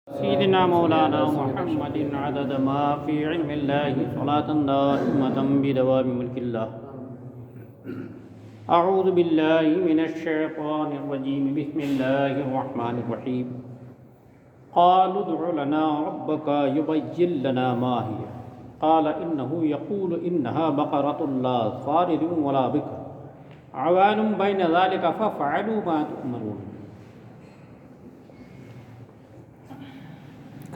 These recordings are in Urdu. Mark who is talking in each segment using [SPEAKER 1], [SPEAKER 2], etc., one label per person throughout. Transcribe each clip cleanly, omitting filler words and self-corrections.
[SPEAKER 1] سيدنا مولانا محمد عدد ما في علم الله صلاة دائمة بدوام ملك الله. أعوذ بالله من الشيطان الرجيم. بسم الله الرحمن الرحيم. قالوا ادع لنا ربك يبين لنا ما هي. قال إنه يقول إنها بقرة لا فارض ولا بكر عوان بين ذلك فافعلوا ما تؤمرون.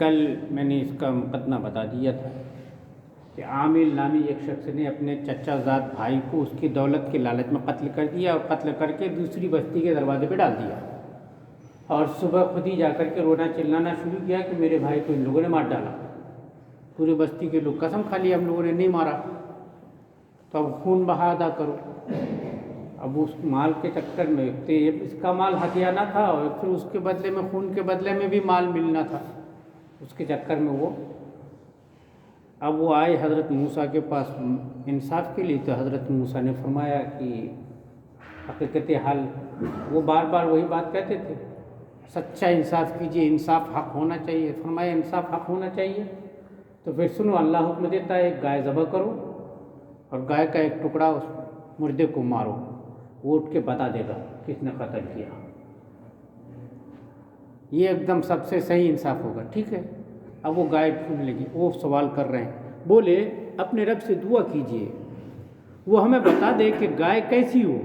[SPEAKER 1] کل میں نے اس کا مقدمہ بتا دیا تھا کہ عامل نامی ایک شخص نے اپنے چچا زاد بھائی کو اس کی دولت کے لالچ میں قتل کر دیا اور قتل کر کے دوسری بستی کے دروازے پہ ڈال دیا، اور صبح خود ہی جا کر کے رونا چلانا شروع کیا کہ میرے بھائی کو ان لوگوں نے مار ڈالا. پورے بستی کے لوگ قسم کھا لی ہم لوگوں نے نہیں مارا، تو اب خون بہا ادا کرو. اب اس مال کے چکر میں اس کا مال ہتھیانہ تھا اور پھر اس کے بدلے میں خون کے بدلے میں بھی مال ملنا تھا. اس کے چکر میں اب وہ آئے حضرت موسیٰ کے پاس انصاف کے لیے. تو حضرت موسیٰ نے فرمایا کہ حقیقت حال وہ بار بار وہی بات کہتے تھے، سچا انصاف کیجیے، انصاف حق ہونا چاہیے. فرمایا انصاف حق ہونا چاہیے تو پھر سنو، اللہ حکم دیتا ہے ایک گائے ذبح کرو اور گائے کا ایک ٹکڑا اس مردے کو مارو، وہ اٹھ کے بتا دے گا کس نے قتل کیا. یہ ایک دم سب سے صحیح انصاف ہوگا. ٹھیک ہے. اب وہ گائے ڈھونڈ لگی، وہ سوال کر رہے ہیں، بولے اپنے رب سے دعا کیجئے وہ ہمیں بتا دے کہ گائے کیسی ہو.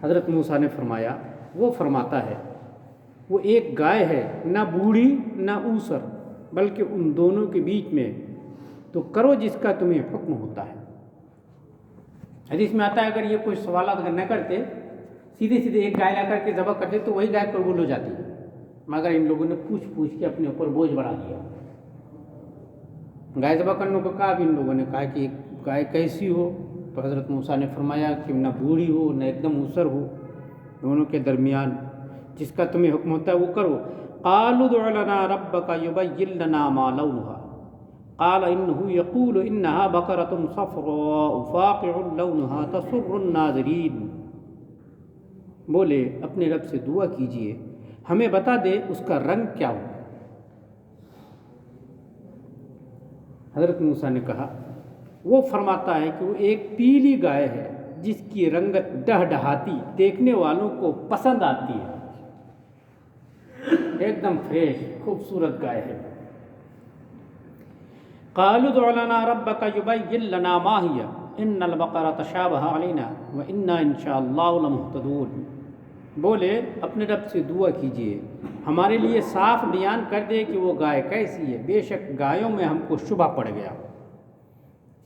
[SPEAKER 1] حضرت موسیٰ نے فرمایا، وہ فرماتا ہے وہ ایک گائے ہے، نہ بوڑھی نہ اوسر، بلکہ ان دونوں کے بیچ میں، تو کرو جس کا تمہیں حکم ہوتا ہے. حدیث میں آتا ہے اگر یہ کوئی سوالات اگر نہ کرتے، سیدھے سیدھے ایک گائے لا کر کے ذبح کرتے تو وہی گائے قبول ہو جاتی، مگر ان لوگوں نے پوچھ کے اپنے اوپر بوجھ بڑھا دیا. گائے ذبح کرنے کو کہا، بھی ان لوگوں نے کہا کہ ایک گائے کیسی ہو. تو حضرت موسیٰ نے فرمایا کہ نہ بوڑھی ہو نہ ایک دم اوسر ہو، دونوں کے درمیان، جس کا تمہیں حکم ہوتا ہے وہ کرو. قالوا ادع لنا ربك يبين لنا ما لونها قال انه يقول انها بقرة صفراء فاقع لونها تسر الناظرين. بولے اپنے رب سے دعا کیجئے ہمیں بتا دے اس کا رنگ کیا ہو. حضرت موسیٰ نے کہا، وہ فرماتا ہے کہ وہ ایک پیلی گائے ہے جس کی رنگت ڈہڈہاتی دیکھنے والوں کو پسند آتی ہے، ایک دم فریش خوبصورت گائے ہے. قالوا ادع لنا ربك يبين لنا ما هي ان البقرة تشابه علينا وانا ان شاء الله لمهتدون. بولے اپنے رب سے دعا کیجئے ہمارے لیے صاف بیان کر دے کہ وہ گائے کیسی ہے، بے شک گایوں میں ہم کو شبہ پڑ گیا،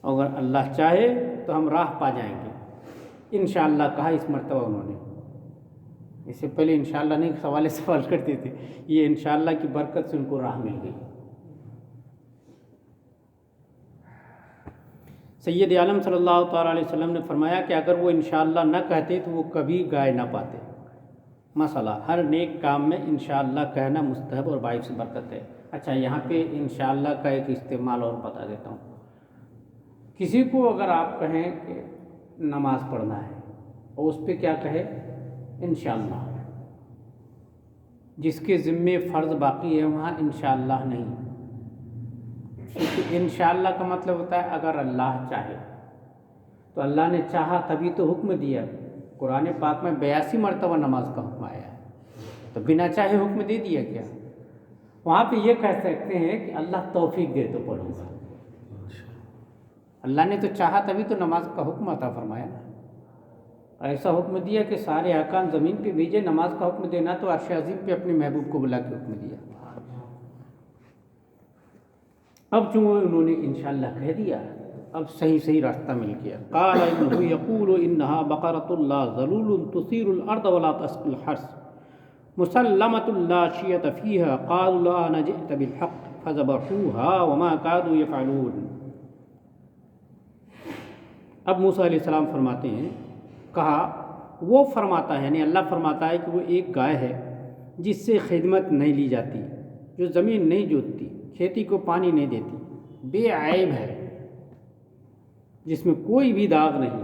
[SPEAKER 1] اگر اللہ چاہے تو ہم راہ پا جائیں گے. انشاءاللہ کہا اس مرتبہ انہوں نے. اس سے پہلے انشاءاللہ نہیں سوال کرتے تھے، یہ انشاءاللہ کی برکت سے ان کو راہ مل گئی. سید عالم صلی اللہ تعالیٰ علیہ وسلم نے فرمایا کہ اگر وہ انشاءاللہ نہ کہتے تو وہ کبھی گائے نہ پاتے. مسئلہ ہر نیک کام میں انشاءاللہ کہنا مستحب اور باعث برکت ہے. اچھا، یہاں پہ انشاءاللہ کا ایک استعمال اور بتا دیتا ہوں. کسی کو اگر آپ کہیں کہ نماز پڑھنا ہے اور اس پہ کیا کہے انشاءاللہ، جس کے ذمے فرض باقی ہے وہاں انشاءاللہ نہیں، کیونکہ انشاءاللہ کا مطلب ہوتا ہے اگر اللہ چاہے. تو اللہ نے چاہا تبھی تو حکم دیا. قرآن پاک میں 82 مرتبہ نماز کا حکم آیا ہے، تو بنا چاہے حکم دے دیا کیا؟ وہاں پہ یہ کہہ سکتے ہیں کہ اللہ توفیق دے تو پڑھوں گا. اللہ نے تو چاہا تبھی تو نماز کا حکم عطا فرمایا نا. ایسا حکم دیا کہ سارے احکام زمین پہ بھیجے، نماز کا حکم دینا تو عرش عظیم پہ اپنے محبوب کو بلا کے حکم دیا. اب چونکہ انہوں نے انشاءاللہ کہہ دیا، اب صحیح راستہ مل گیا. قال انه يقول انها بقرة لا ذلول تثير الارض ولا تسقي الحرث مسلمة لا شية فيها قالوا لا جئت بالحق فذبحوها وما كادوا يفعلون. اب موسیٰ علیہ السلام فرماتے ہیں، کہا وہ فرماتا ہے، یعنی اللہ فرماتا ہے کہ وہ ایک گائے ہے جس سے خدمت نہیں لی جاتی، جو زمین نہیں جوتتی، کھیتی کو پانی نہیں دیتی، بے عیب ہے، جس میں کوئی بھی داغ نہیں.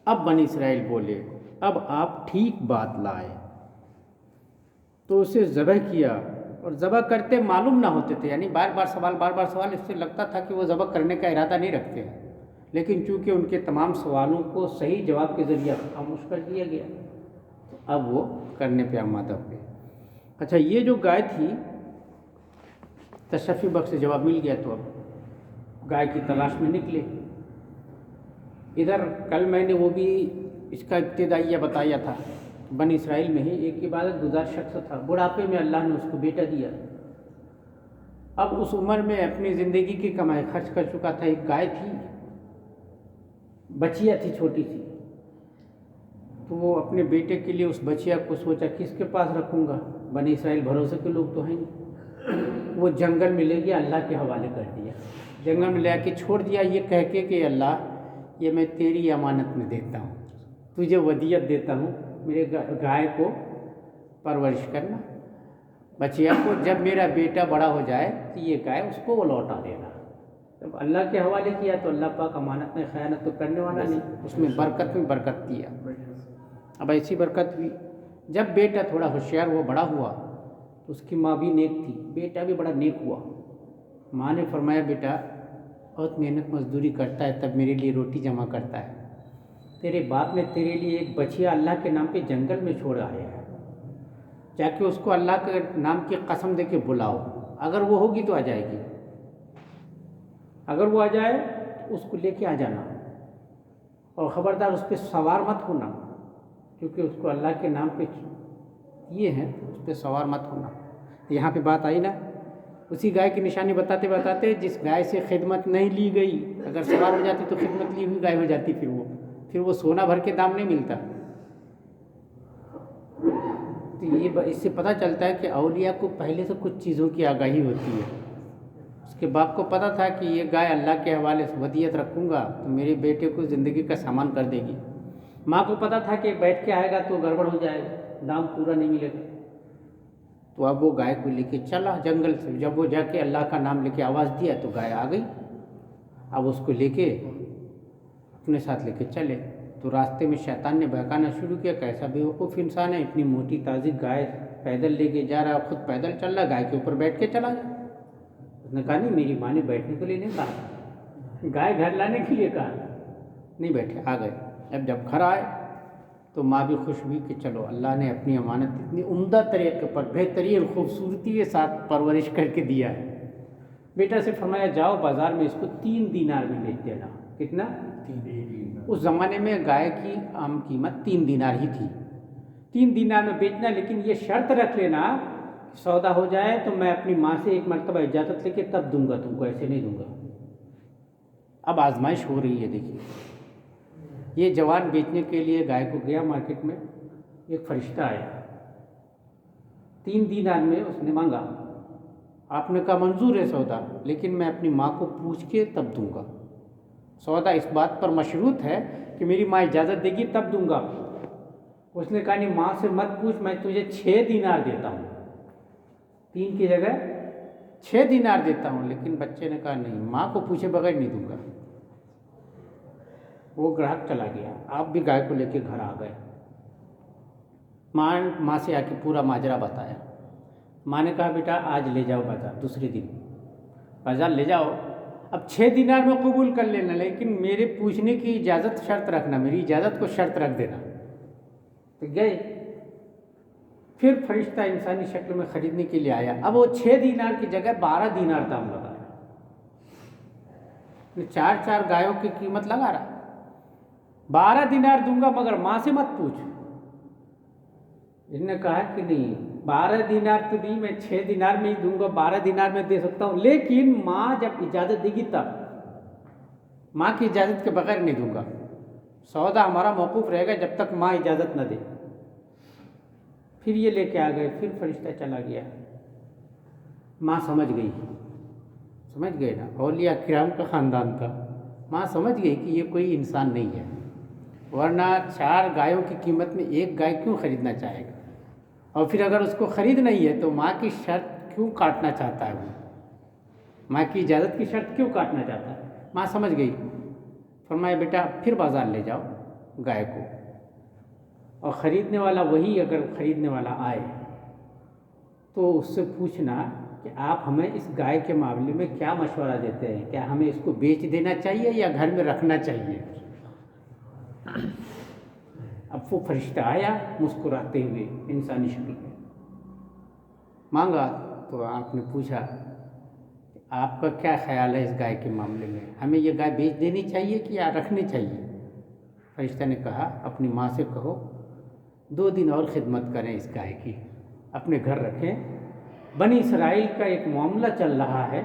[SPEAKER 1] اب بنی اسرائیل بولے اب آپ ٹھیک بات لائے. تو اسے ذبح کیا، اور ذبح کرتے معلوم نہ ہوتے تھے، یعنی بار بار سوال، اس سے لگتا تھا کہ وہ ذبح کرنے کا ارادہ نہیں رکھتے ہیں، لیکن چونکہ ان کے تمام سوالوں کو صحیح جواب کے ذریعے خاموش کر دیا گیا، اب وہ کرنے پہ آمادہ ہوئے۔ اچھا، یہ جو گائے تھی، تشفی بخش سے جواب مل گیا، تو اب گائے کی تلاش میں نکلے۔ ادھر کل میں نے وہ بھی اس کا ابتدائیہ بتایا تھا، بنی اسرائیل میں ہی ایک عبادت گزار شخص تھا، بڑھاپے میں اللہ نے اس کو بیٹا دیا، اب اس عمر میں اپنی زندگی کی کمائی خرچ کر چکا تھا، ایک گائے تھی، بچیا تھی چھوٹی سی، تو وہ اپنے بیٹے کے لیے اس بچیا کو سوچا کس کے پاس رکھوں گا، بنی اسرائیل بھروسے کے لوگ تو ہیں نہیں، وہ جنگل میں لے گیا، اللہ کے حوالے کر دیا، جنگل میں لے کے چھوڑ دیا، یہ کہہ کے کہ اللہ یہ میں تیری امانت میں دیتا ہوں، تجھے ودیت دیتا ہوں، میرے گائے کو پرورش کرنا، بچیا کو، جب میرا بیٹا بڑا ہو جائے تو یہ گائے اس کو وہ لوٹا دینا۔ جب اللہ کے حوالے کیا تو اللہ پاک امانت میں خیانت تو کرنے والا نہیں، اس میں برکت میں برکت دیا۔ اب ایسی برکت ہوئی، جب بیٹا تھوڑا ہوشیار ہوا، بڑا ہوا، تو اس کی ماں بھی نیک تھی، بیٹا بھی بڑا نیک ہوا، ماں نے فرمایا بیٹا بہت محنت مزدوری کرتا ہے تب میرے لیے روٹی جمع کرتا ہے، تیرے باپ نے تیرے لیے ایک بچیا اللہ کے نام پہ جنگل میں چھوڑ آیا ہے، جا کے اس کو اللہ کے نام کی قسم دے کے بلاؤ، اگر وہ ہوگی تو آ جائے گی، اگر وہ آ جائے تو اس کو لے کے آ جانا، اور خبردار اس پہ سوار مت ہونا، کیونکہ اس کو اللہ کے نام پہ یہ ہے، اس پہ سوار مت ہونا۔ یہاں پہ بات آئی نا، اسی گائے کی نشانی بتاتے بتاتے، جس گائے سے خدمت نہیں لی گئی، اگر سوار ہو جاتی تو خدمت لی ہوئی گائے ہو جاتی، پھر وہ سونا بھر کے دام نہیں ملتا۔ تو یہ اس سے پتہ چلتا ہے کہ اولیاء کو پہلے سے کچھ چیزوں کی آگاہی ہوتی ہے۔ اس کے باپ کو پتہ تھا کہ یہ گائے اللہ کے حوالے سے ودیت رکھوں گا تو میرے بیٹے کو زندگی کا سامان کر دے گی، ماں کو پتہ تھا کہ بیٹھ کے آئے گا تو گڑبڑ ہو جائے گا، دام پورا نہیں ملے گا، تو اب وہ گائے کو لے کے چلا جنگل سے، جب وہ جا کے اللہ کا نام لے کے آواز دیا تو گائے آ گئی، اب اس کو لے کے اپنے ساتھ لے کے چلے، تو راستے میں شیطان نے بہکانا شروع کیا، کیسا بیوقوف انسان ہے، اتنی موٹی تازی گائے پیدل لے کے جا رہا، خود پیدل چل رہا، گائے کے اوپر بیٹھ کے چلا گیا۔ اس نے کہا نہیں، میری ماں نے بیٹھنے کے لیے نہیں کہا، گائے گھر لانے کے لیے کہا، نہیں بیٹھے، آ گئے۔ اب جب گھر آئے تو ماں بھی خوش ہوئی کہ چلو اللہ نے اپنی امانت اتنی عمدہ طریقے پر بہترین خوبصورتی کے ساتھ پرورش کر کے دیا ہے۔ بیٹا سے فرمایا جاؤ بازار میں اس کو 3 دینار میں بیچ دینا۔ کتنا؟ 3 دینار۔ اس زمانے میں گائے کی عام قیمت 3 دینار ہی تھی، 3 دینار میں بیچنا، لیکن یہ شرط رکھ لینا سودا ہو جائے تو میں اپنی ماں سے ایک مرتبہ اجازت لے کے تب دوں گا تم کو، ایسے نہیں دوں گا۔ اب آزمائش ہو رہی ہے، دیکھیے یہ جوان بیچنے کے لیے گائے کو گیا مارکیٹ میں، ایک فرشتہ آیا، 3 دینار میں اس نے مانگا، آپ نے کہا منظور ہے سودا، لیکن میں اپنی ماں کو پوچھ کے تب دوں گا، سودا اس بات پر مشروط ہے کہ میری ماں اجازت دے گی تب دوں گا۔ اس نے کہا نہیں، ماں سے مت پوچھ، میں تجھے 6 دینار دیتا ہوں، 3 کی جگہ 6 دینار دیتا ہوں، لیکن بچے نے کہا نہیں، ماں کو پوچھے بغیر نہیں دوں گا۔ وہ گراہک چلا گیا، آپ بھی گائے کو لے کے گھر آ گئے، ماں سے آ کے پورا ماجرا بتایا۔ ماں نے کہا بیٹا آج لے جاؤ بازار، دوسرے دن بازار لے جاؤ، اب 6 دینار میں قبول کر لینا، لیکن میرے پوچھنے کی اجازت شرط رکھنا، میری اجازت کو شرط رکھ دینا۔ تو گئے، پھر فرشتہ انسانی شکل میں خریدنے کے لیے آیا، اب وہ 6 دینار کی جگہ 12 دینار دام لگا رہا، 4 گایوں کی قیمت لگا رہا، 12 دینار دوں گا مگر ماں سے مت پوچھ۔ اس نے کہا کہ نہیں، 12 دینار تو نہیں، میں 6 دینار میں ہی دوں گا، 12 دینار میں دے سکتا ہوں، لیکن ماں جب اجازت دے گی تب، ماں کی اجازت کے بغیر نہیں دوں گا، سودا ہمارا موقوف رہے گا جب تک ماں اجازت نہ دے۔ پھر یہ لے کے آ گئے، پھر فرشتہ چلا گیا، ماں سمجھ گئی، سمجھ گئے نا، اولیاء کرام کا خاندان تھا، ماں سمجھ گئی کہ یہ کوئی انسان نہیں ہے، ورنہ 4 گایوں کی قیمت میں 1 گائے کیوں خریدنا چاہے گا، اور پھر اگر اس کو خرید نہیں ہے تو ماں کی شرط کیوں کاٹنا چاہتا ہے، وہ ماں کی اجازت کی شرط کیوں کاٹنا چاہتا ہے۔ ماں سمجھ گئی، فرمایا بیٹا پھر بازار لے جاؤ گائے کو، اور خریدنے والا وہی، اگر خریدنے والا آئے تو اس سے پوچھنا کہ آپ ہمیں اس گائے کے معاملے میں کیا مشورہ دیتے ہیں، کیا ہمیں اس کو بیچ دینا چاہیے یا گھر میں رکھنا چاہیے؟ اب وہ فرشتہ آیا مسکراتے ہوئے انسانی شکل میں، مانگا تو آپ نے پوچھا کہ آپ کا کیا خیال ہے اس گائے کے معاملے میں، ہمیں یہ گائے بیچ دینی چاہیے کہ یا رکھنی چاہیے؟ فرشتہ نے کہا اپنی ماں سے کہو 2 دن اور خدمت کریں اس گائے کی، اپنے گھر رکھیں، بنی اسرائیل کا ایک معاملہ چل رہا ہے،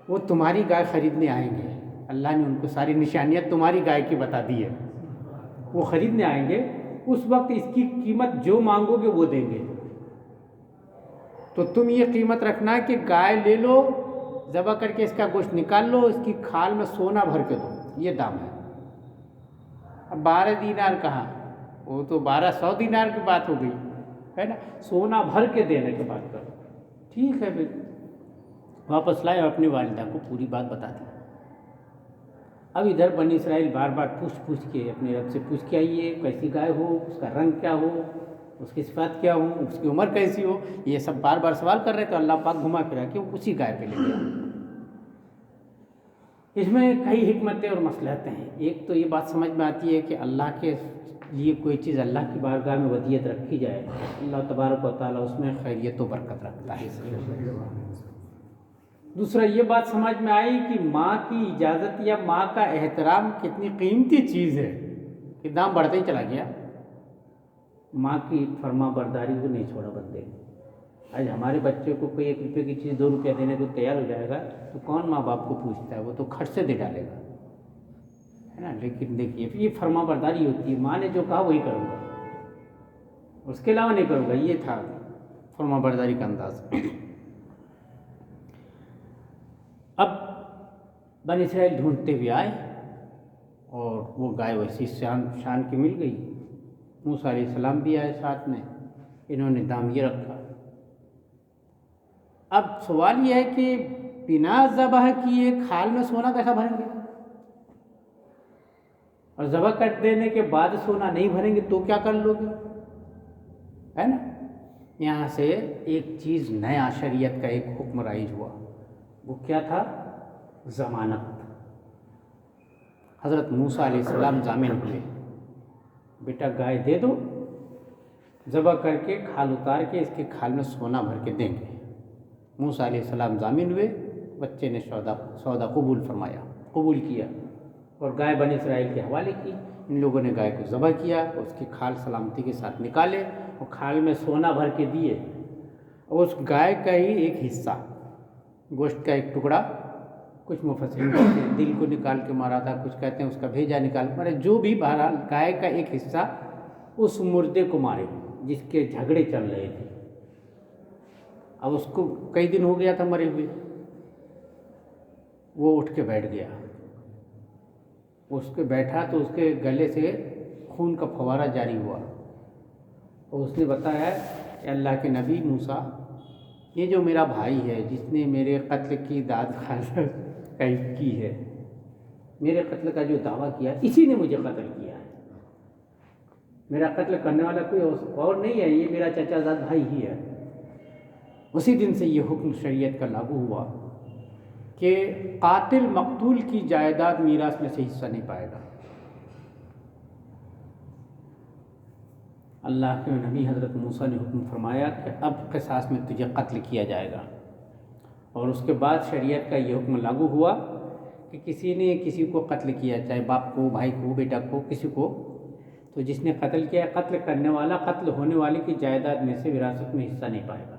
[SPEAKER 1] وہ تمہاری گائے خریدنے آئیں گے، اللہ نے ان کو ساری نشانیت تمہاری گائے کی بتا دی ہے، وہ خریدنے آئیں گے، اس وقت اس کی قیمت جو مانگو گے وہ دیں گے، تو تم یہ قیمت رکھنا کہ گائے لے لو، ذبح کر کے اس کا گوشت نکال لو، اس کی کھال میں سونا بھر کے دو، یہ دام ہے۔ اب 12 دینار کہاں، وہ تو 1200 دینار کی بات ہو گئی ہے نا، سونا بھر کے دینے کی بات کرو، ٹھیک ہے پھر واپس لائے اور اپنی والدہ کو پوری بات بتا دی۔ اب ادھر بنی اسرائیل بار بار پوچھ کے اپنے رب سے پوچھ کے آئیے کیسی گائے ہو، اس کا رنگ کیا ہو، اس کی صفات کیا ہو، اس کی عمر کیسی ہو، یہ سب بار بار سوال کر رہے تو اللہ پاک گھما پھرا کے اسی گائے پہ لے گیا۔ اس میں کئی حکمتیں اور مصلحتیں ہیں۔ ایک تو یہ بات سمجھ میں آتی ہے کہ اللہ کے لیے کوئی چیز اللہ کی بارگاہ میں ودیعت رکھی جائے، اللہ تبارک و تعالیٰ اس میں خیریت و برکت رکھتا ہے۔ دوسرا یہ بات سمجھ میں آئی کہ ماں کی اجازت یا ماں کا احترام کتنی قیمتی چیز ہے کہ دام بڑھتا ہی چلا گیا، ماں کی فرما برداری کو نہیں چھوڑا بندے۔ آج ہمارے بچے کو کوئی 1 روپے کی چیز 2 روپیہ دینے کو تیار ہو جائے گا تو کون ماں باپ کو پوچھتا ہے، وہ تو کھٹ سے دے ڈالے گا، ہے نا۔ لیکن دیکھیے یہ فرما برداری ہوتی ہے، ماں نے جو کہا وہی کروں گا، اس کے علاوہ نہیں کروں گا، یہ تھا فرما برداری کا انداز۔ اب بنی اسرائیل ڈھونڈتے ہوئے آئے اور وہ گائے ویسی شان کی مل گئی، موسیٰ علیہ السلام بھی آئے ساتھ میں، انہوں نے دام یہ رکھا۔ اب سوال یہ ہے کہ بنا ذبح کیے کھال میں سونا کیسا بھریں گے، اور ذبح کر دینے کے بعد سونا نہیں بھریں گے تو کیا کر لو گے، ہے نا۔ یہاں سے ایک چیز نیا شریعت کا ایک حکم رائج ہوا، وہ کیا تھا؟ ضمانت۔ حضرت موسیٰ علیہ السلام ضامن ہوئے، بیٹا گائے دے دو، ذبح کر کے کھال اتار کے اس کے کھال میں سونا بھر کے دیں گے۔ موسیٰ علیہ السلام ضامن ہوئے، بچے نے سودا قبول کیا اور گائے بنی اسرائیل کے حوالے کی۔ ان لوگوں نے گائے کو ذبح کیا، اس کی کھال سلامتی کے ساتھ نکالے اور کھال میں سونا بھر کے دیے، اور اس گائے کا ہی ایک حصہ، گوشت کا ایک ٹکڑا، کچھ مفسرین کہتے ہیں دل کو نکال کے مارا تھا، کچھ کہتے ہیں اس کا بھیجا نکال کے مارا، جو بھی بہرحال گائے کا ایک حصہ اس مردے کو مارے جس کے جھگڑے چل رہے تھے۔ اب اس کو کئی دن ہو گیا تھا مرے ہوئے، وہ اٹھ کے بیٹھ گیا، اس کے بیٹھا تو اس کے گلے سے خون کا فوارہ جاری ہوا، اور اس نے بتایا کہ اللہ کے نبی موسیٰ، یہ جو میرا بھائی ہے جس نے میرے قتل کی داد کی ہے، میرے قتل کا جو دعویٰ کیا اسی نے مجھے قتل کیا ہے، میرا قتل کرنے والا کوئی اور نہیں ہے، یہ میرا چچا زاد بھائی ہی ہے۔ اسی دن سے یہ حکم شریعت کا لاگو ہوا کہ قاتل مقتول کی جائیداد میراث میں سے حصہ نہیں پائے گا۔ اللہ کے نبی حضرت موسیٰ نے حکم فرمایا کہ اب قصاص میں تجھے قتل کیا جائے گا، اور اس کے بعد شریعت کا یہ حکم لاگو ہوا کہ کسی نے کسی کو قتل کیا، چاہے باپ کو، بھائی کو، بیٹا کو، کسی کو، تو جس نے قتل کیا، قتل کرنے والا قتل ہونے والے کی جائیداد میں سے وراثت میں حصہ نہیں پائے گا۔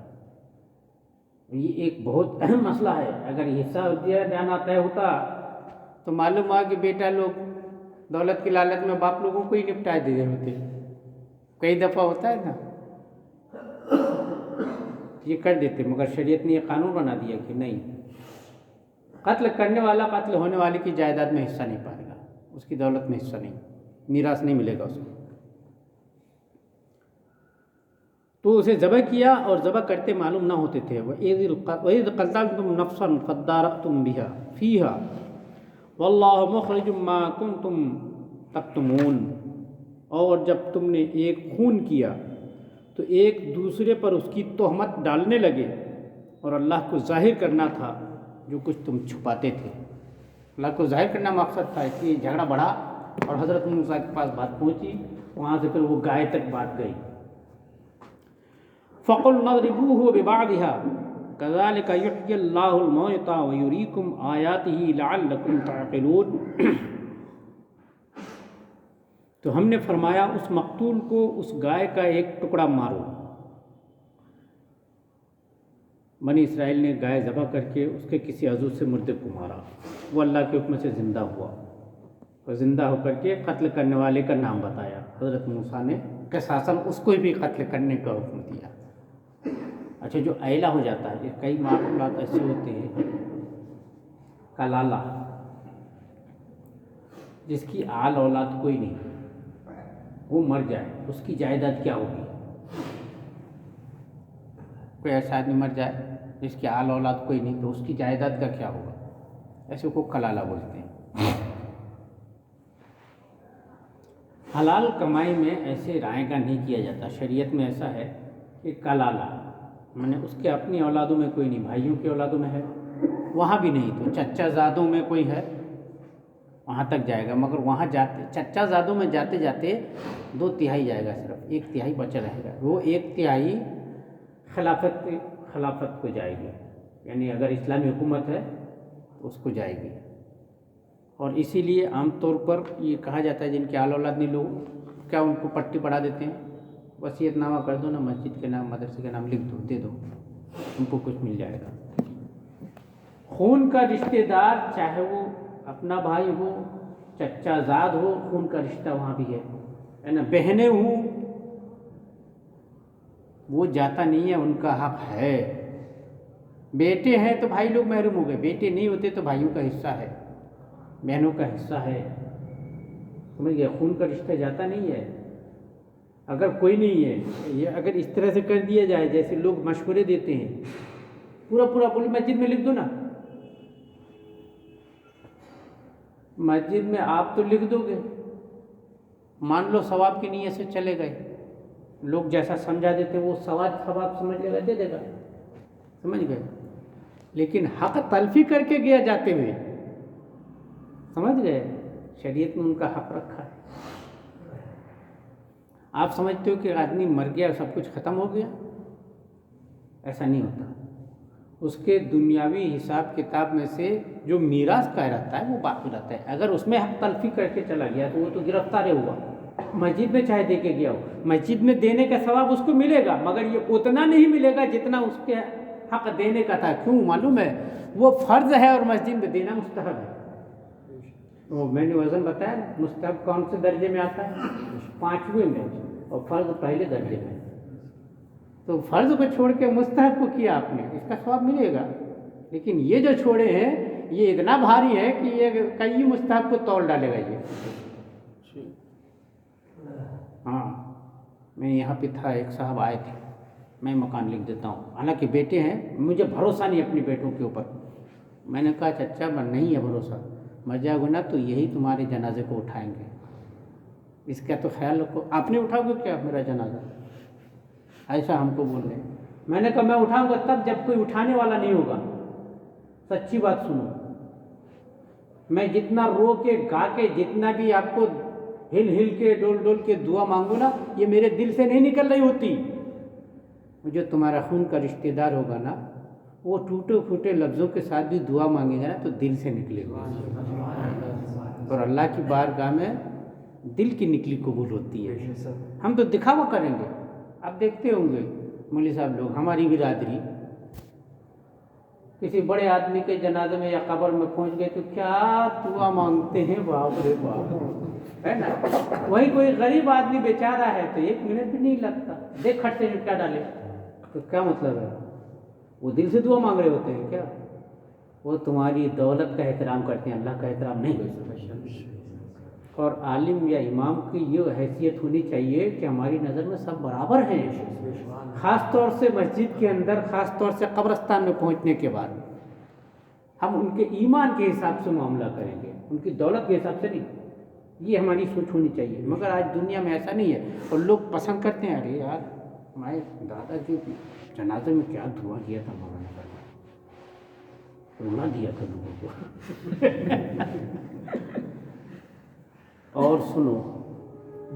[SPEAKER 1] یہ ایک بہت اہم مسئلہ ہے، اگر حصہ دیا جانا طے ہوتا تو معلوم ہوا کہ بیٹا لوگ دولت کی لالچ میں باپ لوگوں کو ہی نپٹا دے ہوتے، کئی دفعہ ہوتا ہے نا، یہ کر دیتے، مگر شریعت نے یہ قانون بنا دیا کہ نہیں، قتل کرنے والا قتل ہونے والے کی جائیداد میں حصہ نہیں پائے گا، اس کی دولت میں حصہ نہیں، میراث نہیں ملے گا اس کو۔ تو اسے ذبح کیا، اور ذبح کرتے معلوم نہ ہوتے تھے، وَإِذْ قَتَلْتُمْ نَفْسًا فَادَّارَأْتُمْ بِهَا فِيهَا وَاللَّهُ مُخْرِجٌ مَا كُنْتُمْ تَكْتُمُونَ، اور جب تم نے ایک خون کیا تو ایک دوسرے پر اس کی تہمت ڈالنے لگے، اور اللہ کو ظاہر کرنا تھا جو کچھ تم چھپاتے تھے۔ اللہ کو ظاہر کرنا مقصد تھا کہ جھگڑا بڑھا اور حضرت موسیٰ کے پاس بات پہنچی، وہاں سے پھر وہ گائے تک بات گئی۔ فَقُلْنَا اضْرِبُوهُ بِبَعْضِهَا كَذَلِكَ يُحْيِي اللَّهُ الْمَوْتَىٰ وَيُرِيكُمْ آيَاتِهِ لَعَلَّكُمْ تَعْقِلُونَ۔ تو ہم نے فرمایا اس مقتول کو اس گائے کا ایک ٹکڑا مارو۔ بنی اسرائیل نے گائے ذبح کر کے اس کے کسی عضو سے مردے کو مارا، وہ اللہ کے حکم سے زندہ ہوا، اور زندہ ہو کر کے قتل کرنے والے کا نام بتایا۔ حضرت موسیٰ نے قصاصاً اس کو بھی قتل کرنے کا حکم دیا۔ اچھا، جو ایلہ ہو جاتا ہے، کئی معاملات ایسے ہوتے ہیں، کلالہ، جس کی آل اولاد کوئی نہیں، وہ مر جائے، اس کی جائیداد کیا ہوگی؟ کوئی ایسا آدمی مر جائے جس کی آل اولاد کوئی نہیں، تو اس کی جائیداد کا کیا ہوگا؟ ایسے کو کلالہ بولتے ہیں۔ حلال کمائی میں ایسے رائے گاہ نہیں کیا جاتا۔ شریعت میں ایسا ہے کہ کلالہ میں اس کے اپنی اولادوں میں کوئی نہیں، بھائیوں کی اولادوں میں ہے، وہاں بھی نہیں، تو چچا زادوں میں کوئی ہے، وہاں تک جائے گا۔ مگر وہاں جاتے چچا زادوں میں جاتے جاتے 2/3 جائے گا، صرف 1/3 بچا رہے گا، وہ 1/3 خلافت کو جائے گی، یعنی اگر اسلامی حکومت ہے تو اس کو جائے گی۔ اور اسی لیے عام طور پر یہ کہا جاتا ہے جن کے آل اولاد نہیں، لوگ کیا ان کو پٹی پڑھا دیتے ہیں، وصیت نامہ کر دو نا، مسجد کے نام مدرسے کے نام لکھ دو، دے دو، ان کو کچھ مل جائے گا۔ خون کا رشتہ دار چاہے وہ اپنا بھائی ہو، چچا زاد ہو، خون کا رشتہ وہاں بھی ہے نا، بہنیں ہوں، وہ جاتا نہیں ہے، ان کا حق ہے۔ بیٹے ہیں تو بھائی لوگ محروم ہو گئے، بیٹے نہیں ہوتے تو بھائیوں کا حصہ ہے، بہنوں کا حصہ ہے، سمجھ گئے؟ خون کا رشتہ جاتا نہیں ہے۔ اگر کوئی نہیں ہے، یہ اگر اس طرح سے کر دیا جائے جیسے لوگ مشورے دیتے ہیں، پورا پوری مسجد میں لکھ دو نا، مسجد میں آپ تو لکھ دو گے، مان لو ثواب کی نیت سے چلے گئے، لوگ جیسا سمجھا دیتے ہیں وہ ثواب سمجھ لے گا، دے دے گا، سمجھ گئے؟ لیکن حق تلفی کر کے گیا جاتے ہوئے، سمجھ گئے؟ شریعت میں ان کا حق رکھا ہے۔ آپ سمجھتے ہو کہ آدمی مر گیا سب کچھ ختم ہو گیا؟ ایسا نہیں ہوتا، اس کے دنیاوی حساب کتاب میں سے جو میراث کا رہتا ہے وہ باقی رہتا ہے۔ اگر اس میں حق تلفی کر کے چلا گیا تو وہ تو گرفتار ہوا، مسجد میں چاہے دے کے گیا ہو، مسجد میں دینے کا ثواب اس کو ملے گا، مگر یہ اتنا نہیں ملے گا جتنا اس کے حق دینے کا تھا۔ کیوں معلوم ہے؟ وہ فرض ہے اور مسجد میں دینا مستحب ہے۔ وہ میں نے وزن بتایا، مستحب کون سے درجے میں آتا ہے؟ 5ویں میں، اور فرض پہلے درجے میں۔ تو فرض کو چھوڑ کے مستحب کو کیا آپ نے، اس کا ثواب ملے گا۔ لیکن یہ جو چھوڑے ہیں یہ اتنا بھاری ہے کہ یہ کئی مستحب کو توڑ ڈالے گا یہ۔ ہاں، میں یہاں پہ تھا، ایک صاحب آئے تھے، میں مکان لکھ دیتا ہوں، حالانکہ بیٹے ہیں، مجھے بھروسہ نہیں اپنے بیٹوں کے اوپر۔ میں نے کہا چچا نہیں ہے بھروسہ، مر جائے گا نا تو یہی تمہارے جنازے کو اٹھائیں گے، اس کا تو خیال رکھو۔ آپ نے اٹھاؤ گے کیا میرا جنازہ؟ ایسا ہم کو بول رہے ہیں۔ میں نے کہا میں اٹھاؤں گا تب جب کوئی اٹھانے والا نہیں ہوگا۔ سچی بات سنو، میں جتنا رو کے گا کے جتنا بھی آپ کو ہل کے ڈول کے دعا مانگوں نا، یہ میرے دل سے نہیں نکل رہی ہوتی۔ جو تمہارا خون کا رشتہ دار ہوگا نا، وہ ٹوٹے پھوٹے لفظوں کے ساتھ بھی دعا مانگے گا نا تو دل سے نکلے گا، اور اللہ کی بارگاہ میں دل کی نکلی قبول ہوتی ہے۔ ہم تو دکھاوا کریں گے، آپ دیکھتے ہوں گے مولوی صاحب لوگ، ہماری برادری کسی بڑے آدمی کے جنازے میں یا قبر میں پہنچ گئے تو کیا دعا مانگتے ہیں، باپ رے باپ، ہے نا؟ وہی کوئی غریب آدمی بیچارہ ہے تو 1 منٹ بھی نہیں لگتا، دیکھ کھٹ سے نپٹا ڈالے، تو کیا مطلب ہے؟ وہ دل سے دعا مانگ رہے ہوتے ہیں کیا؟ وہ تمہاری دولت کا احترام کرتے ہیں، اللہ کا احترام نہیں۔ اور عالم یا امام کی یہ حیثیت ہونی چاہیے کہ ہماری نظر میں سب برابر ہیں، خاص طور سے مسجد کے اندر، خاص طور سے قبرستان میں پہنچنے کے بعد ہم ان کے ایمان کے حساب سے معاملہ کریں گے، ان کی دولت کے حساب سے نہیں۔ یہ ہماری سوچ ہونی چاہیے، مگر آج دنیا میں ایسا نہیں ہے، اور لوگ پسند کرتے ہیں، ارے یار ہمارے دادا کے جنازے میں کیا دعا کیا تھا مولانا صاحب، رونا دیا تھا لوگوں کو۔ اور سنو،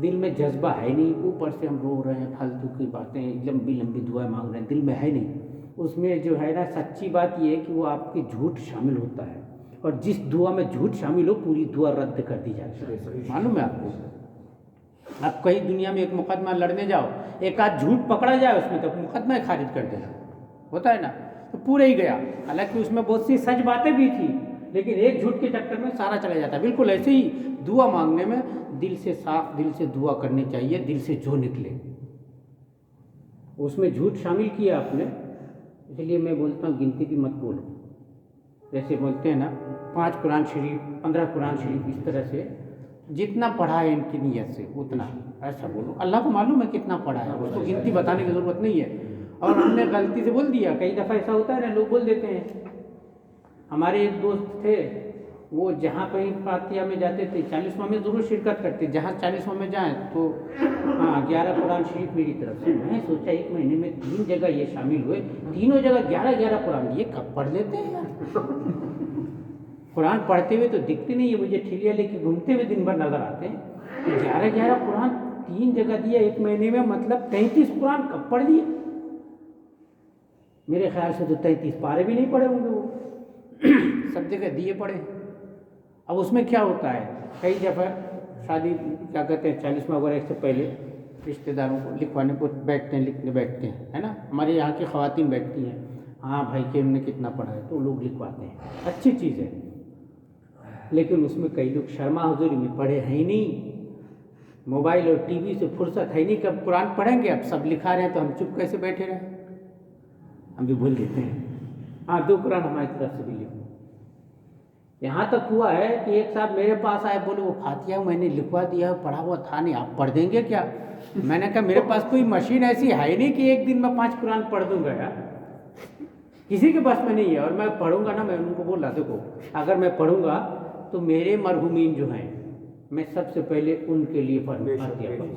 [SPEAKER 1] دل میں جذبہ ہے نہیں، اوپر سے ہم رو رہے ہیں پھالتو کی باتیں، لمبی لمبی دعائیں مانگ رہے ہیں، دل میں ہے نہیں۔ اس میں جو ہے نا سچی بات یہ ہے کہ وہ آپ کی جھوٹ شامل ہوتا ہے، اور جس دعا میں جھوٹ شامل ہو پوری دعا رد کر دی جاتی ہے۔ معلوم ہے آپ کو؟ آپ کہیں دنیا میں ایک مقدمہ لڑنے جاؤ، ایک آدھ جھوٹ پکڑا جائے اس میں تو مقدمہ خارج کر دینا ہوتا ہے نا، تو پورا ہی گیا۔ حالانکہ اس میں بہت سی سچ باتیں بھی تھیں، لیکن ایک جھوٹ کے چکر میں سارا چلا جاتا ہے۔ بالکل ایسے ہی دعا مانگنے میں دل سے صاف دل سے دعا کرنی چاہیے، دل سے جو نکلے۔ اس میں جھوٹ شامل کیا آپ نے، اس لیے میں بولتا ہوں گنتی بھی مت بولو۔ جیسے بولتے ہیں نا 5 قرآن شریف 15 قرآن شریف، اس طرح سے جتنا پڑھا ہے ان کی نیت سے اتنا ایسا بولو۔ اللہ کو معلوم ہے کتنا پڑھا ہے، اس کو گنتی بتانے کی ضرورت نہیں ہے۔ اور ہم نے غلطی سے بول دیا، کئی دفعہ ایسا ہوتا ہے نا، لوگ بول دیتے ہیں۔ ہمارے ایک دوست تھے، وہ جہاں کہیں فاتحہ میں جاتے تھے 40واں میں ضرور شرکت کرتے، جہاں 40واں میں جائیں تو 11 قرآن شریف میری طرف سے۔ میں سوچا ایک مہینے میں 3 جگہ یہ شامل ہوئے، تینوں جگہ 11 قرآن، یہ کب پڑھ لیتے ہیں یار؟ قرآن پڑھتے ہوئے تو دکھتے نہیں ہے، مجھے ٹھیلیا لے کے گھومتے ہوئے دن بھر نظر آتے ہیں۔ 11 قرآن 3 جگہ دیا ایک مہینے میں، مطلب 33 قرآن کب پڑھ لیے؟ میرے خیال سے تو 33 پارے بھی نہیں پڑھے ہوں گے وہ، سب جگہ دیے پڑے۔ اب اس میں کیا ہوتا ہے، کئی دفعہ شادی کیا کہتے ہیں 40واں وغیرہ سے پہلے رشتہ داروں کو لکھوانے کو بیٹھتے ہیں، لکھنے بیٹھتے ہیں، ہے نا۔ ہمارے یہاں کی خواتین بیٹھتی ہیں، ہاں بھائی کہ انہوں نے کتنا پڑھا ہے، تو لوگ لکھواتے ہیں، اچھی چیز ہے۔ لیکن اس میں کئی لوگ شرما حضوری میں پڑھے ہیں ہی نہیں، موبائل اور ٹی وی سے فرصت ہے نہیں، کب قرآن پڑھیں گے؟ اب سب لکھا رہے ہیں تو ہم چپ کیسے بیٹھے رہیں؟ ہم بھی بھول دیتے ہیں۔ ہاں 2 قرآن ہماری طرف سے بھی لکھو۔ یہاں تک ہوا ہے کہ ایک صاحب میرے پاس آئے، بولے وہ فاتحہ میں نے لکھوا دیا، پڑھا ہوا تھا نہیں، آپ پڑھ دیں گے کیا؟ میں نے کہا میرے پاس کوئی مشین ایسی ہے نہیں کہ ایک دن میں 5 قرآن پڑھ دوں گا یار، کسی کے پاس میں نہیں ہے۔ اور میں پڑھوں گا نا، میں ان کو بول رہا دیکھو اگر میں پڑھوں گا تو میرے مرحومین جو ہیں میں سب سے پہلے ان کے لیے فاتحہ پڑھوں گا،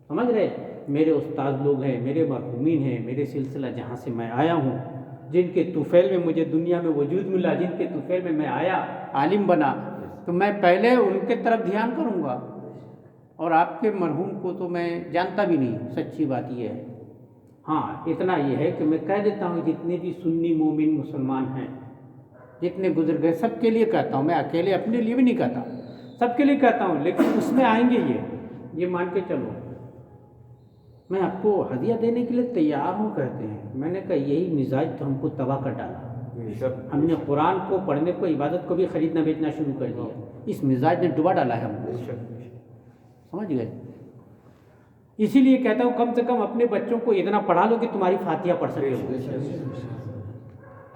[SPEAKER 1] سمجھ رہے؟ میرے استاد لوگ ہیں، میرے مرحومین ہیں، میرے سلسلہ جہاں سے میں آیا ہوں، جن کے طفیل میں مجھے دنیا میں وجود ملا، جن کے طفیل میں آیا عالم بنا، تو میں پہلے ان کے طرف دھیان کروں گا۔ اور آپ کے مرحوم کو تو میں جانتا بھی نہیں، سچی بات یہ ہے۔ ہاں اتنا یہ ہے کہ میں کہہ دیتا ہوں جتنے بھی سنی مومن مسلمان ہیں، جتنے گزر گئے، سب کے لیے کہتا ہوں، میں اکیلے اپنے لیے بھی نہیں کہتا، سب کے لیے کہتا ہوں۔ لیکن اس میں آئیں گے یہ مان کے چلو، میں آپ کو ہدیہ دینے کے لیے تیار ہوں کہتے ہیں۔ میں نے کہا یہی مزاج تو ہم کو تباہ کر ڈالا، ہم نے قرآن کو پڑھنے کو عبادت کو بھی خریدنا بیچنا شروع کر دیا، اس مزاج نے ڈبا ڈالا ہے ہم کو، سمجھ گئے؟ اسی لیے کہتا ہوں کم سے کم اپنے بچوں کو اتنا پڑھا لو کہ تمہاری فاتحہ پڑھ سکے۔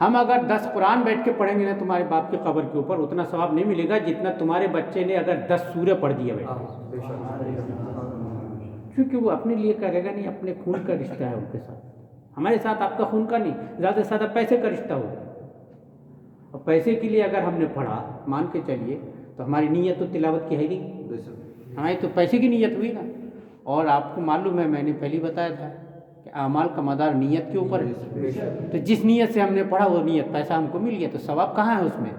[SPEAKER 1] ہم اگر 10 قرآن بیٹھ کے پڑھیں گے نا تمہارے باپ کی قبر کے اوپر، اتنا ثواب نہیں ملے گا جتنا تمہارے بچے نے اگر 10 سورہ پڑھ دیے بیٹھ، کیونکہ وہ اپنے لیے کرے گا نہیں، اپنے خون کا رشتہ ہے ان کے ساتھ، ہمارے ساتھ آپ کا خون کا نہیں، زیادہ سے زیادہ پیسے کا رشتہ ہوگا۔ اور پیسے کے لیے اگر ہم نے پڑھا، مان کے چلیے، تو ہماری نیت تو تلاوت کی ہے نہیں، ہماری تو پیسے کی نیت ہوئی نا۔ اور آپ کو معلوم ہے میں نے پہلے بتایا تھا کہ اعمال کا مدار نیت کے اوپر ہے، تو جس نیت سے ہم نے پڑھا وہ نیت پیسہ ہم کو مل گیا، تو ثواب کہاں ہے اس میں؟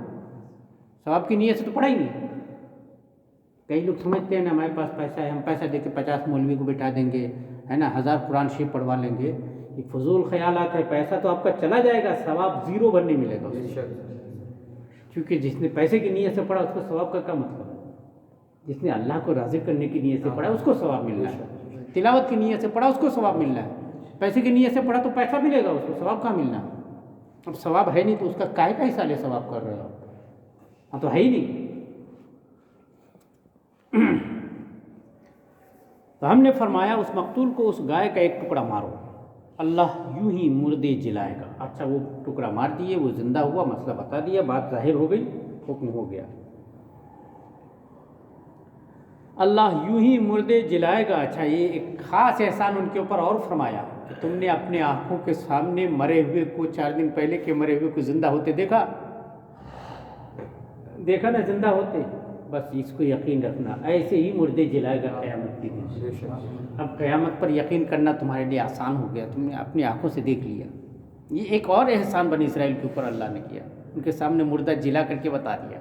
[SPEAKER 1] ثواب کی نیت سے تو پڑھا ہی نہیں۔ کئی لوگ سمجھتے ہیں نا ہمارے پاس پیسہ ہے، ہم پیسہ دے کے 50 مولوی کو بٹھا دیں گے، ہے نا، 1000 قرآن شریف پڑھوا لیں گے، یہ فضول خیالات ہے۔ پیسہ تو آپ کا چلا جائے گا، ثواب 0 بھر نہیں ملے گا، کیونکہ جس نے پیسے کی نیت سے پڑھا اس کو ثواب کا کیا مطلب ہے؟ جس نے اللہ کو راضی کرنے کی نیت سے پڑھا اس کو ثواب ملنا ہے، تلاوت کی نیت سے پڑھا اس کو ثواب ملنا ہے، پیسے کی نیت سے پڑھا تو پیسہ ملے گا، اس کو ثواب کہاں ملنا ہے؟ اب ثواب ہے نہیں تو اس کا کائے کا حصہ لے ثواب کر رہے ہو؟ ہاں تو ہے ہی نہیں۔ تو ہم نے فرمایا اس مقتول کو اس گائے کا ایک ٹکڑا مارو، اللہ یوں ہی مردے جلائے گا۔ اچھا وہ ٹکڑا مار دیے، وہ زندہ ہوا، مسئلہ بتا دیا، بات ظاہر ہو گئی، حکم ہو گیا، اللہ یوں ہی مردے جلائے گا۔ اچھا یہ ایک خاص احسان ان کے اوپر اور فرمایا کہ تم نے اپنے آنکھوں کے سامنے مرے ہوئے کو 4 دن پہلے کے مرے ہوئے کو زندہ ہوتے دیکھا نا، زندہ ہوتے، بس اس کو یقین رکھنا، ایسے ہی مردے جلائے گا قیامت کے دن۔ اب قیامت پر یقین کرنا تمہارے لیے آسان ہو گیا، تم نے اپنی آنکھوں سے دیکھ لیا۔ یہ ایک اور احسان بنی اسرائیل کے اوپر اللہ نے کیا، ان کے سامنے مردہ جلا کر کے بتا دیا۔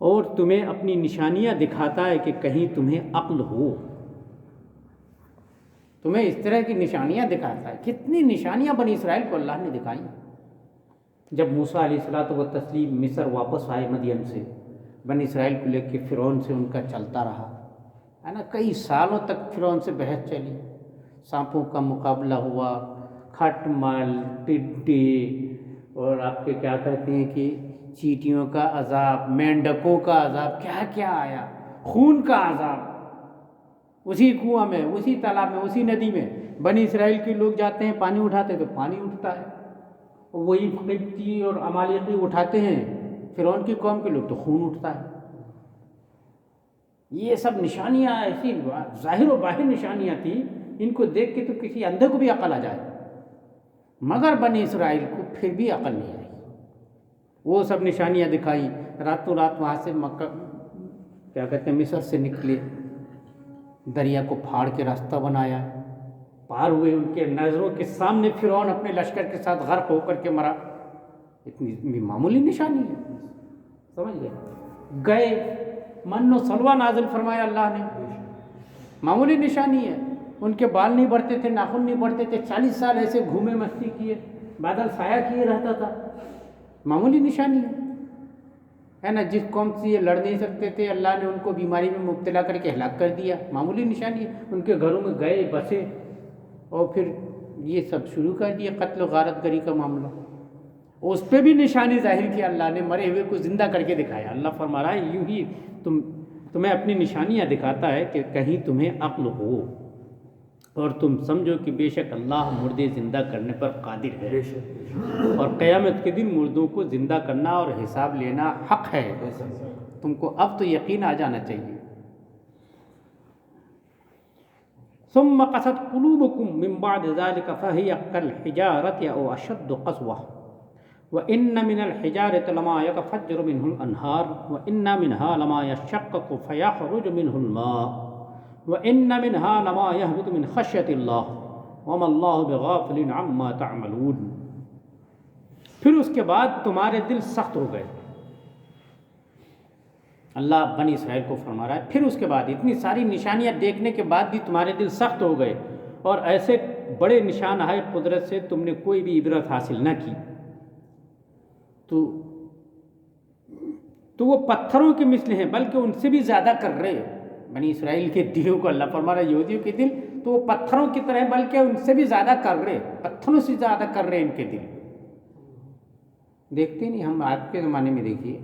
[SPEAKER 1] اور تمہیں اپنی نشانیاں دکھاتا ہے کہ کہیں تمہیں عقل ہو، تمہیں اس طرح کی نشانیاں دکھاتا ہے۔ کتنی نشانیاں بنی اسرائیل کو اللہ نے دکھائی۔ جب موسیٰ علیہ الصلوۃ والتسلیم مصر واپس آئے مدین سے، بنی اسرائیل کو لے کے فرعون سے ان کا چلتا رہا ہے نا، کئی سالوں تک فرعون سے بحث چلی، سانپوں کا مقابلہ ہوا، کھٹ مل، ٹڈے، اور آپ کے کیا کہتے ہیں کہ چیٹیوں کا عذاب، مینڈکوں کا عذاب، کیا کیا آیا، خون کا عذاب۔ اسی کنواں میں، اسی تالاب میں، اسی ندی میں بنی اسرائیل کے لوگ جاتے ہیں پانی اٹھاتے تو پانی اٹھتا ہے، وہی قبطی اور عمالیقی اٹھاتے ہیں فرعون کی قوم کے لوگ تو خون اٹھتا ہے۔ یہ سب نشانیاں ایسی ظاہر و باہر نشانیاں تھیں، ان کو دیکھ کے تو کسی اندھے کو بھی عقل آ جائے، مگر بنی اسرائیل کو پھر بھی عقل نہیں آئی۔ وہ سب نشانیاں دکھائی، راتوں رات وہاں سے مکہ کیا کہتے ہیں مصر سے نکلے، دریا کو پھاڑ کے راستہ بنایا، پار ہوئے، ان کے نظروں کے سامنے فرعون اپنے لشکر کے ساتھ غرق ہو کر کے مرا۔ اتنی معمولی نشانی ہے، سمجھ گئے، من و سلوہ نازل فرمایا اللہ نے، معمولی نشانی ہے۔ ان کے بال نہیں بڑھتے تھے، ناخن نہیں بڑھتے تھے، 40 سال ایسے گھومے مستی کیے، بادل سایہ کیے رہتا تھا، معمولی نشانی ہے نا۔ جس قوم سے یہ لڑ نہیں سکتے تھے، اللہ نے ان کو بیماری میں مبتلا کر کے ہلاک کر دیا، معمولی نشانی ہے۔ ان کے گھروں میں گئے، بسے، اور پھر یہ سب شروع کر دیا، قتل و غارت گری کا معاملہ۔ اس پہ بھی نشانی ظاہر کیا اللہ نے، مرے ہوئے کو زندہ کر کے دکھایا۔ اللہ فرما رہا ہے یوں ہی تمہیں اپنی نشانیاں دکھاتا ہے کہ کہیں تمہیں عقل ہو اور تم سمجھو کہ بے شک اللہ مردے زندہ کرنے پر قادر ہے، اور قیامت کے دن مردوں کو زندہ کرنا اور حساب لینا حق ہے۔ تم کو اب تو یقین آ جانا چاہیے۔ ثم قست قلوبكم من بعد ذلك فهي كالحجارة أو أشد قسوة وإن من الحجارة لما يتفجر منه الأنهار وإن منها لما يشقق فيخرج منه الماء وإن منها لما يهبط من خشية الله وما الله بغافل عما تعملون۔ پھر اس کے بعد تمہارے دل سخت ہو گئے، اللہ بنی اسرائیل کو فرما رہا ہے، پھر اس کے بعد اتنی ساری نشانیاں دیکھنے کے بعد بھی تمہارے دل سخت ہو گئے، اور ایسے بڑے نشان آئے قدرت سے تم نے کوئی بھی عبرت حاصل نہ کی، تو وہ پتھروں کے مثل ہیں، بلکہ ان سے بھی زیادہ کر رہے۔ بنی اسرائیل کے دلوں کو اللہ فرما رہا ہے، یہودیوں کے دل تو وہ پتھروں کی طرح، بلکہ ان سے بھی زیادہ کر رہے، پتھروں سے زیادہ کر رہے ان کے دل۔ دیکھتے نہیں ہم آج کے زمانے میں، دیکھیے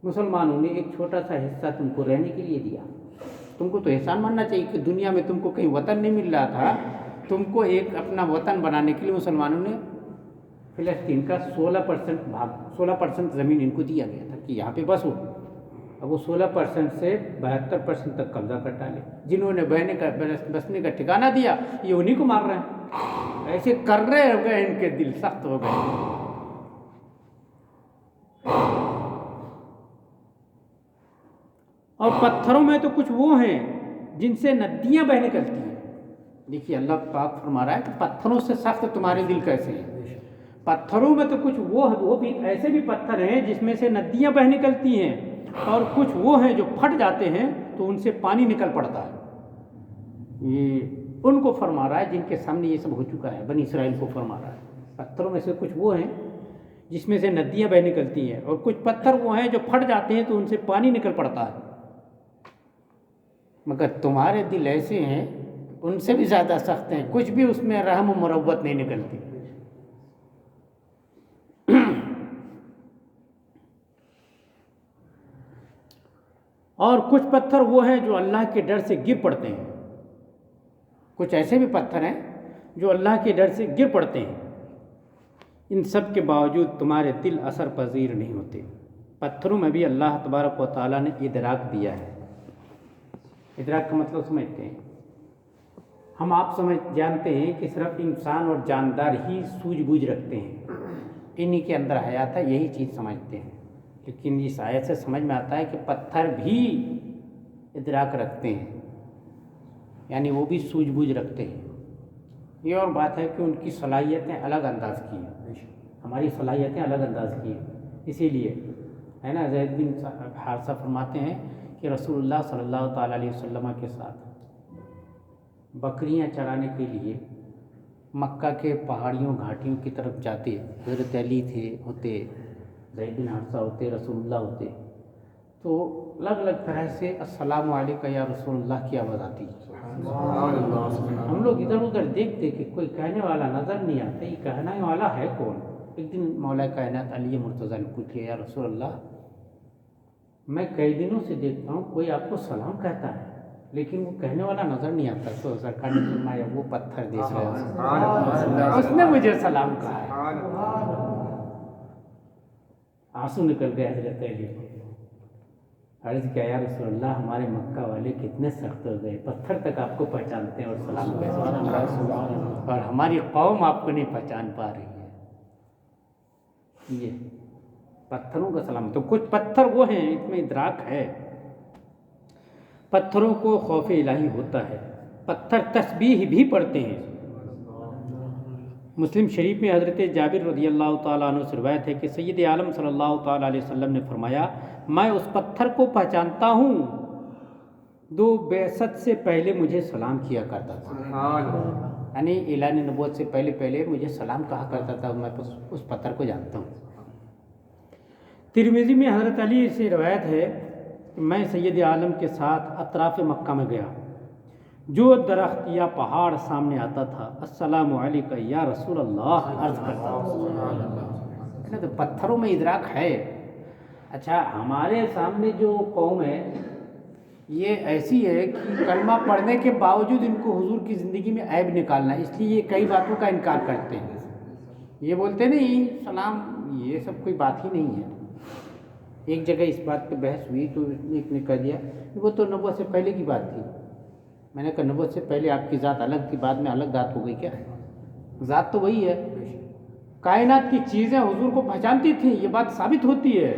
[SPEAKER 1] مسلمانوں نے ایک چھوٹا سا حصہ تم کو رہنے کے لیے دیا، تم کو تو احسان ماننا چاہیے کہ دنیا میں تم کو کہیں وطن نہیں مل رہا تھا، تم کو ایک اپنا وطن بنانے کے لیے مسلمانوں نے فلسطین کا 16% زمین ان کو دیا گیا تھا کہ یہاں پہ بسو۔ اب وہ 16% سے 72% تک قبضہ کر ڈالے۔ جنہوں نے بسنے کا ٹھکانہ دیا یہ انہی کو مار رہے ہیں، ایسے کر رہے ہو گئے، ان کے دل سخت ہو گئے۔ اور پتھروں میں تو کچھ وہ ہیں جن سے ندیاں بہ نکلتی ہیں۔ دیکھیے اللہ پاک فرما رہا ہے کہ پتھروں سے سخت تمہارے دل کیسے ہیں۔ پتھروں میں تو کچھ وہ بھی ایسے بھی پتھر ہیں جس میں سے ندیاں بہ نکلتی ہیں، اور کچھ وہ ہیں جو پھٹ جاتے ہیں تو ان سے پانی نکل پڑتا ہے۔ یہ ان کو فرما رہا ہے جن کے سامنے یہ سب ہو چکا ہے، بنی اسرائیل کو فرما رہا ہے۔ پتھروں میں سے کچھ وہ ہیں جس میں سے ندیاں بہ نکلتی ہیں، اور کچھ پتھر وہ ہیں جو پھٹ جاتے ہیں تو ان سے پانی نکل پڑتا ہے، مگر تمہارے دل ایسے ہیں ان سے بھی زیادہ سخت ہیں، کچھ بھی اس میں رحم و مربت نہیں نکلتی۔ اور کچھ پتھر وہ ہیں جو اللہ کے ڈر سے گر پڑتے ہیں، کچھ ایسے بھی پتھر ہیں جو اللہ کے ڈر سے گر پڑتے ہیں۔ ان سب کے باوجود تمہارے دل اثر پذیر نہیں ہوتے۔ پتھروں میں بھی اللہ تبارک و تعالیٰ نے ادراک دیا ہے۔ ادراک کا مطلب سمجھتے ہیں ہم، آپ جانتے ہیں کہ صرف انسان اور جاندار ہی سوجھ بوجھ رکھتے ہیں، انہی کے اندر حیات ہے، یہی چیز سمجھتے ہیں۔ لیکن اس آیت سے سمجھ میں آتا ہے کہ پتھر بھی ادراک رکھتے ہیں، یعنی وہ بھی سوجھ بوجھ رکھتے ہیں۔ یہ اور بات ہے کہ ان کی صلاحیتیں الگ انداز کی ہیں، ہماری صلاحیتیں الگ انداز کی ہیں۔ اسی لیے ہے نا، زید بن حارثہ فرماتے ہیں کہ رسول اللہ صلی اللہ تعالیٰ علیہ وسلم کے ساتھ بکریاں چرانے کے لیے مکہ کے پہاڑیوں گھاٹیوں کی طرف جاتے، حضرت علی ہوتے، زید بن حارثہ ہوتے، رسول اللہ ہوتے، تو الگ الگ طرح سے السلام علیکم یا رسول اللہ کی آواز آتی۔ ہم لوگ ادھر ادھر دیکھتے کہ کوئی کہنے والا نظر نہیں آتا، یہ کہنے والا ہے کون؟ ایک دن مولا کائنات علی مرتضیٰ نے پوچھا، یا رسول اللہ میں کئی دنوں سے دیکھتا ہوں کوئی آپ کو سلام کہتا ہے لیکن وہ کہنے والا نظر نہیں آتا، تو سرکار نے فرمایا وہ پتھر دیکھ رہا ہے، اس نے مجھے سلام کہا ہے۔ آنسو نکل گئے حضرت علی کو، عرض کیا یا رسول اللہ ہمارے مکہ والے کتنے سخت ہو گئے، پتھر تک آپ کو پہچانتے ہیں اور سلام کہتے ہیں، اور ہماری قوم آپ کو نہیں پہچان پا رہی ہے۔ یہ پتھروں کا سلام، تو کچھ پتھر وہ ہیں اس میں ادراک ہے، پتھروں کو خوف الہی ہوتا ہے، پتھر تسبیح بھی پڑھتے ہیں۔ مسلم شریف میں حضرت جابر رضی اللہ تعالیٰ عنہ سے روایت ہے کہ سید عالم صلی اللہ تعالیٰ علیہ وسلم نے فرمایا، میں اس پتھر کو پہچانتا ہوں جو بعثت سے پہلے مجھے سلام کیا کرتا تھا، یعنی اعلان نبوت سے پہلے مجھے سلام کہا کرتا تھا، میں اس پتھر کو جانتا ہوں۔ ترمذی میں حضرت علی سے روایت ہے کہ میں سید عالم کے ساتھ اطراف مکہ میں گیا، جو درخت یا پہاڑ سامنے آتا تھا السلام علیکم یا رسول اللہ عرض کرتا تھا۔ تو پتھروں میں ادراک ہے۔ اچھا، ہمارے سامنے جو قوم ہے یہ ایسی ہے کہ کلمہ پڑھنے کے باوجود ان کو حضور کی زندگی میں عیب نکالنا ہے، اس لیے یہ کئی باتوں کا انکار کرتے ہیں۔ یہ بولتے نہیں سلام یہ سب کوئی بات ہی نہیں ہے۔ ایک جگہ اس بات پہ بحث ہوئی تو ایک نے کہہ دیا وہ تو نبوت سے پہلے کی بات تھی۔ میں نے کہا نبوت سے پہلے آپ کی ذات الگ تھی، بعد میں الگ ذات ہو گئی کیا؟ ذات تو وہی ہے، کائنات کی چیزیں حضور کو پہچانتی تھیں، یہ بات ثابت ہوتی ہے۔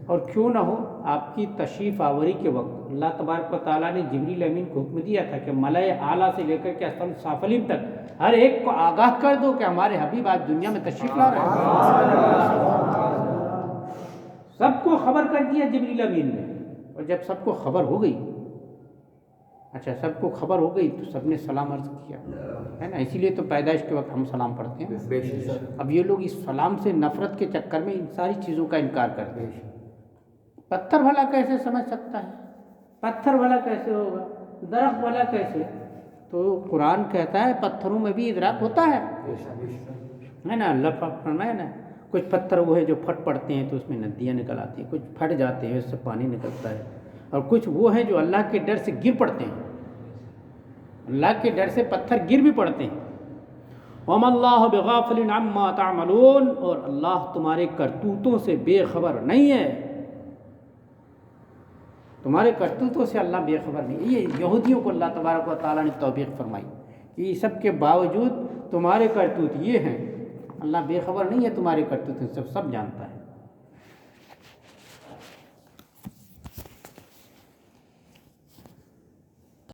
[SPEAKER 1] اور کیوں نہ ہو، آپ کی تشریف آوری کے وقت اللہ تبارک و تعالیٰ نے جبریل امین کو حکم دیا تھا کہ ملائے اعلیٰ سے لے کر کے سافلین تک ہر ایک کو آگاہ کر دو کہ ہمارے حبیب آج دنیا میں تشریف لا رہے ہیں۔ سب کو خبر کر دیا جبریل امین نے، اور جب سب کو خبر ہو گئی، سب کو خبر ہو گئی تو سب نے سلام عرض کیا، ہے نا، اسی لیے تو پیدائش کے وقت ہم سلام پڑھتے ہیں۔ اب یہ لوگ اس سلام سے نفرت کے چکر میں ان ساری چیزوں کا انکار کرتے ہیں۔ پتھر بھلا کیسے سمجھ سکتا ہے؟ پتھر بھلا کیسے ہوگا؟ درخت بھلا کیسے؟ تو قرآن کہتا ہے پتھروں میں بھی ادراک ہوتا ہے نا۔ اللہ پاک فرمایا نا، کچھ پتھر وہ ہے جو پھٹ پڑتے ہیں تو اس میں ندیاں نکل آتی ہیں، کچھ پھٹ جاتے ہیں اس سے پانی نکلتا ہے، اور کچھ وہ ہیں جو اللہ کے ڈر سے گر پڑتے ہیں، اللہ کے ڈر سے پتھر گر بھی پڑتے ہیں۔ وَمَا اللَّهُ بِغَافِلٍ عَمَّا تَعْمَلُونَ، اور اللہ تمہارے کرتوتوں سے بے خبر نہیں ہے، تمہارے کرتوتوں سے اللہ بے خبر نہیں ہے۔ یہ یہودیوں کو اللہ تبارک و تعالیٰ نے توبیخ فرمائی کہ یہ سب کے باوجود تمہارے کرتوت یہ ہیں، اللہ بے خبر نہیں ہے تمہارے کرتوتوں سے، سب جانتا ہے۔